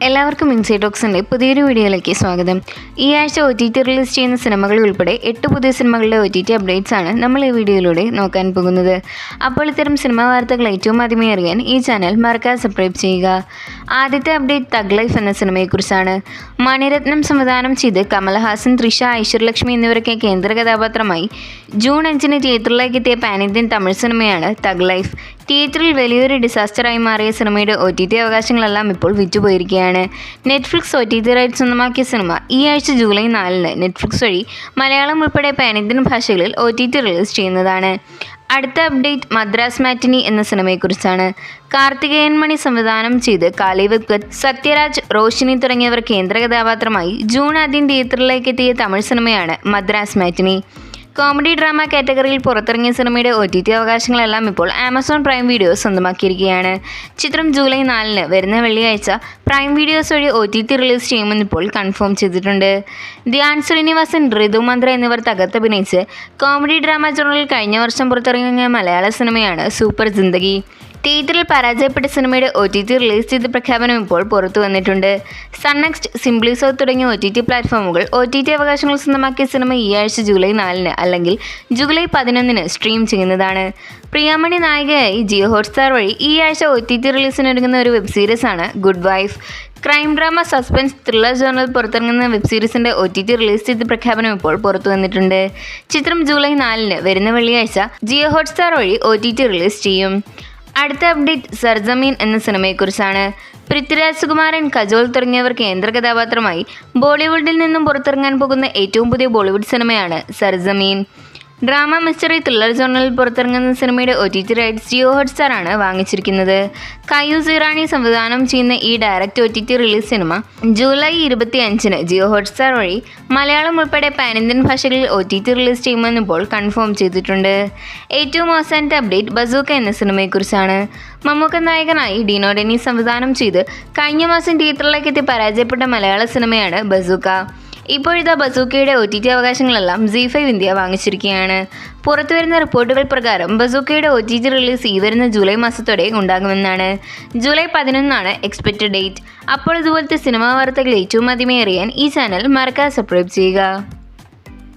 എല്ലാവർക്കും ഇൻസൈഡ് ടോക്സിൻ്റെ പുതിയൊരു വീഡിയോയിലേക്ക് സ്വാഗതം. ഈ ആഴ്ച OTT റിലീസ് ചെയ്യുന്ന സിനിമകൾ ഉൾപ്പെടെ 8 പുതിയ സിനിമകളുടെ OTT അപ്ഡേറ്റ്സ് ആണ് നമ്മൾ ഈ വീഡിയോയിലൂടെ നോക്കാൻ പോകുന്നത്. അപ്പോൾ ഇത്തരം സിനിമാ വാർത്തകൾ ഏറ്റവും ആദ്യമേ അറിയാൻ ഈ ചാനൽ മറക്കാതെ സബ്സ്ക്രൈബ് ചെയ്യുക. ആദ്യത്തെ അപ്ഡേറ്റ് തഗ് ലൈഫ് എന്ന സിനിമയെക്കുറിച്ചാണ്. മണിരത്നം സംവിധാനം ചെയ്ത് കമൽഹാസൻ, തൃഷ, ഐശ്വര്യലക്ഷ്മി എന്നിവരൊക്കെ കേന്ദ്ര കഥാപാത്രമായി ജൂൺ 5-ന് തിയേറ്ററിലേക്ക് എത്തിയ പാൻ ഇന്ത്യൻ തമിഴ് സിനിമയാണ് തഗ് ലൈഫ്. തിയേറ്ററിൽ വലിയൊരു ഡിസാസ്റ്ററായി മാറിയ സിനിമയുടെ OTT അവകാശങ്ങളെല്ലാം ഇപ്പോൾ വിറ്റുപോയിരിക്കുകയാണ്. നെറ്റ്ഫ്ലിക്സ് OTT റൈറ്റ്സ് സ്വന്തമാക്കിയ സിനിമ ഈ ആഴ്ച ജൂലൈ 4-ന് നെറ്റ്ഫ്ലിക്സ് വഴി മലയാളം ഉൾപ്പെടെ പാൻ ഇന്ത്യൻ ഭാഷകളിൽ OTT റിലീസ് ചെയ്യുന്നതാണ്. അടുത്ത അപ്ഡേറ്റ് മദ്രാസ് മാറ്റിനി എന്ന സിനിമയെക്കുറിച്ചാണ്. കാർത്തികേയൻ മണി സംവിധാനം ചെയ്ത് കാലി വെങ്കട്ട്, സത്യരാജ്, റോഷിനി തുടങ്ങിയവർ കേന്ദ്ര കഥാപാത്രമായി ജൂൺ 2 തിയേറ്ററിലേക്ക് എത്തിയ തമിഴ് സിനിമയാണ് മദ്രാസ് മാറ്റിനി. കോമഡി ഡ്രാമ കാറ്റഗറിയിൽ പുറത്തിറങ്ങിയ സിനിമയുടെ OTT അവകാശങ്ങളെല്ലാം ഇപ്പോൾ ആമസോൺ പ്രൈം വീഡിയോസ് സ്വന്തമാക്കിയിരിക്കുകയാണ്. ചിത്രം ജൂലൈ 4-ന് വരുന്ന വെള്ളിയാഴ്ച പ്രൈം വീഡിയോസ് വഴി OTT റിലീസ് ചെയ്യുമെന്ന് ഇപ്പോൾ കൺഫേം ചെയ്തിട്ടുണ്ട്. ധ്യാൻ ശ്രീനിവാസൻ, ഋതു മന്ത്ര എന്നിവർ തകർത്തഭിനയിച്ച് കോമഡി ഡ്രാമ ജോണറിൽ കഴിഞ്ഞ വർഷം പുറത്തിറങ്ങിയ മലയാള സിനിമയാണ് സൂപ്പർ ജിന്ദഗി. തിയേറ്ററിൽ പരാജയപ്പെട്ട സിനിമയുടെ OTT റിലീസ് ചെയ്ത പ്രഖ്യാപനം ഇപ്പോൾ പുറത്തു വന്നിട്ടുണ്ട്. സൺനെക്സ്റ്റ്, സിംപ്ലി സൗത്ത് തുടങ്ങിയ OTT പ്ലാറ്റ്ഫോമുകൾ OTT അവകാശങ്ങൾ സ്വന്തമാക്കിയ സിനിമ ഈ ആഴ്ച ജൂലൈ 4-ന് അല്ലെങ്കിൽ ജൂലൈ 11-ന് സ്ട്രീം ചെയ്യുന്നതാണ്. പ്രിയാമണി നായികയായി ജിയോ ഹോട്ട്സ്റ്റാർ വഴി ഈ ആഴ്ച OTT റിലീസിനൊരുങ്ങുന്ന ഒരു വെബ് സീരീസാണ് good wife. Crime drama suspense thriller ജോണറിൽ പുറത്തിറങ്ങുന്ന വെബ് സീരീസിൻ്റെ OTT റിലീസ് ചെയ്ത പ്രഖ്യാപനം ഇപ്പോൾ പുറത്തു വന്നിട്ടുണ്ട്. ചിത്രം ജൂലൈ 4-ന് വരുന്ന വെള്ളിയാഴ്ച ജിയോ ഹോട്ട്സ്റ്റാർ വഴി OTT റിലീസ് ചെയ്യും. അടുത്ത അപ്ഡേറ്റ് സർജമീൻ എന്ന സിനിമയെക്കുറിച്ചാണ്. പൃഥ്വിരാജ്, സുകുമാരൻ, കജോൾ തുടങ്ങിയവർ കേന്ദ്ര കഥാപാത്രമായി ബോളിവുഡിൽ നിന്നും പുറത്തിറങ്ങാൻ പോകുന്ന ഏറ്റവും പുതിയ ബോളിവുഡ് സിനിമയാണ് സർജമീൻ. ഡ്രാമ മിസ്റ്ററി ത്രില്ലർ ജോണറിൽ പുറത്തിറങ്ങുന്ന സിനിമയുടെ OTT റൈറ്റ്സ് ജിയോ ഹോട്ട്സ്റ്റാർ ആണ് വാങ്ങിച്ചിരിക്കുന്നത്. കയൂസ് ഇറാനി സംവിധാനം ചെയ്യുന്ന ഈ direct OTT release cinema July 25-ന് ജിയോ ഹോട്ട്സ്റ്റാർ വഴി മലയാളം ഉൾപ്പെടെ പാൻ ഇന്ത്യൻ ഭാഷകളിൽ OTT റിലീസ് ചെയ്യുമെന്ന് ഇപ്പോൾ കൺഫേം ചെയ്തിട്ടുണ്ട്. ഏറ്റവും അവസാനത്തെ അപ്ഡേറ്റ് ബസൂക്ക എന്ന സിനിമയെക്കുറിച്ചാണ്. മമ്മൂക്ക നായകനായി ഡിനോ ഡെന്നീസ് സംവിധാനം ചെയ്ത് കഴിഞ്ഞ മാസം തിയേറ്ററിലേക്ക് എത്തി പരാജയപ്പെട്ട മലയാള സിനിമയാണ് ബസൂക്ക. ഇപ്പോഴിതാ ബസൂക്കയുടെ OTT അവകാശങ്ങളെല്ലാം ZEE5 ഇന്ത്യ വാങ്ങിച്ചിരിക്കുകയാണ്. പുറത്തുവരുന്ന റിപ്പോർട്ടുകൾ പ്രകാരം ബസൂക്കയുടെ OTT റിലീസ് ഈ വരുന്ന ജൂലൈ മാസത്തോടെ ഉണ്ടാകുമെന്നാണ്. ജൂലൈ 11-നാണ് എക്സ്പെക്റ്റഡ് ഡേറ്റ്. അപ്പോൾ ഇതുപോലത്തെ സിനിമാ വാർത്തകൾ ഏറ്റവും ആദ്യമേ അറിയാൻ ഈ ചാനൽ മറക്കാതെ സബ്സ്ക്രൈബ് ചെയ്യുക.